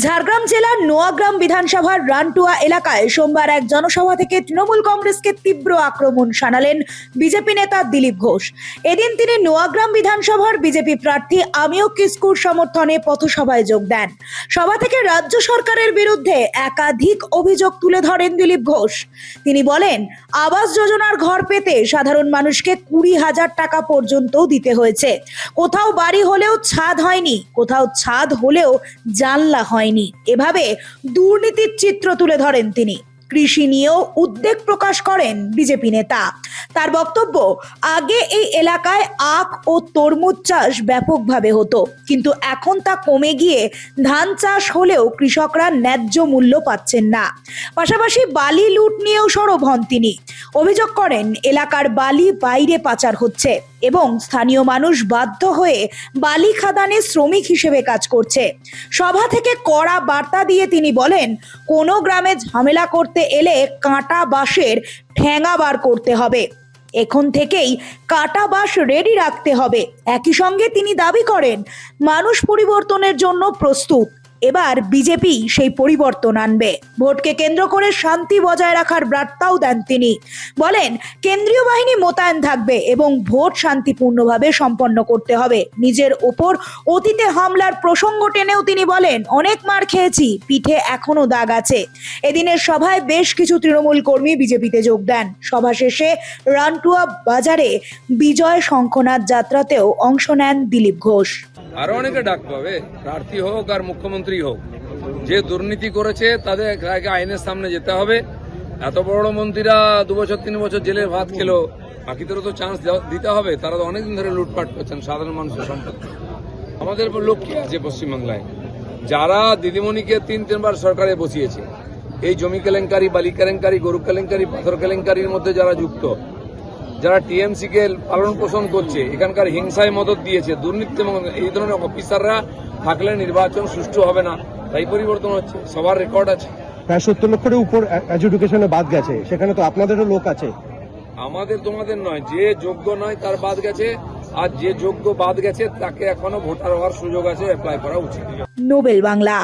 ঝাড়গ্রাম জেলার নোয়াগ্রাম বিধানসভার রানটুয়া এলাকায় সোমবার এক জনসভা থেকে তৃণমূল কংগ্রেসকে তীব্র আক্রমণ শানালেন বিজেপি নেতা দিলীপ ঘোষ। এদিন তিনি নোয়াগ্রাম বিধানসভার বিজেপি প্রার্থী আমিও কিস্কুর সমর্থনে পথসভায় যোগ দেন। সভা থেকে রাজ্য সরকারের বিরুদ্ধে একাধিক অভিযোগ তুলে ধরেন দিলীপ ঘোষ। তিনি বলেন, আবাস যোজনার ঘর পেতে সাধারণ মানুষকে 20,000 টাকা পর্যন্ত দিতে হয়েছে। কোথাও বাড়ি হলেও ছাদ হয়নি, কোথাও ছাদ হলেও জানলা হয়নি। এভাবে দুর্নীতির চিত্র তুলে ধরেন তিনি। কৃষি নিয়েও উদ্বেগ প্রকাশ করেন বিজেপি নেতা। তার বক্তব্য, আগে এই এলাকায় আখ ও তরমুজ চাষ ব্যাপকভাবে হতো, কিন্তু এখন তা কমে গিয়ে ধান চাষ হলেও কৃষকরা ন্যায্য মূল্য পাচ্ছেন না। পাশাপাশি বালি লুট নিয়েও সরব হন তিনি। অভিযোগ করেন, এলাকার বালি বাইরে পাচার হচ্ছে এবং স্থানীয় মানুষ বাধ্য হয়ে বালি খাদানে শ্রমিক হিসেবে কাজ করছে। সভা থেকে কড়া বার্তা দিয়ে তিনি বলেন, কোনো গ্রামে ঝামেলা করতে এলে কাঁটা বাঁশের ঠ্যাঙা বার করতে হবে। এখন থেকেই কাটা বাঁশ রেডি রাখতে হবে। একই সঙ্গে তিনি দাবি করেন, মানুষ পরিবর্তনের জন্য প্রস্তুত। এবার বিজেপি সেই পরিবর্তন আনবে। ভোটকে কেন্দ্র করে শান্তি বজায় রাখার বার্তাও দেন তিনি। বলেন, কেন্দ্রীয় বাহিনী মোতায়েন থাকবে এবং ভোট শান্তিপূর্ণভাবে সম্পন্ন করতে হবে। নিজের ওপর অতীতে হামলার প্রসঙ্গ টেনেও তিনি বলেন, অনেক মার খেয়েছি, পিঠে এখনো দাগ আছে। এদিনের সভায় বেশ কিছু তৃণমূল কর্মী বিজেপিতে যোগ দেন। সভা শেষে রানটুয়া বাজারে বিজয় শঙ্খনাথ যাত্রাতেও অংশ নেন দিলীপ ঘোষ। আরো অনেকে ডাক পাবে, প্রার্থী হোক আর মুখ্যমন্ত্রী হোক, যে দুর্নীতি করেছে তাদের আইনের সামনে যেতে হবে। এত বড় বড় মন্ত্রীরা 2 বছর 3 বছর জেলের ভাত খেলো, বাকিদেরও তো চান্স দিতে হবে। তারা তো অনেকদিন ধরে লুটপাট করছেন সাধারণ মানুষের সম্পত্তি। আমাদের লোক কি আছে পশ্চিমবাংলায়, যারা দিদিমণিকে 3 বার সরকারে বসিয়েছে, এই জমি কেলেঙ্কারি, বালি কেলেঙ্কারি, গরু কেলেঙ্কারি, পাথর কেলেঙ্কারির মধ্যে যারা যুক্ত, যারা টিএমসি কে পালন পোষণ করছে, এখানকার হিংসায় মদত দিয়েছে, দুর্নীতি এবং এই ধরনের অফিসাররা থাকলে নির্বাচন সুষ্ঠু হবে না। তাই পরিবর্তন হচ্ছে, সবার রেকর্ড আছে। প্রায় 70 লক্ষের উপর এডুকেশনে বাদ গেছে, সেখানে তো আপনাদেরও লোক আছে। আমাদের তোমাদের নয়, যে যোগ্য নয় তার বাদ গেছে, আর যে যোগ্য বাদ গেছে তাকে এখনো ভোটার হওয়ার সুযোগ আছে, অ্যাপ্লাই করা উচিত। নোবেল বাংলা।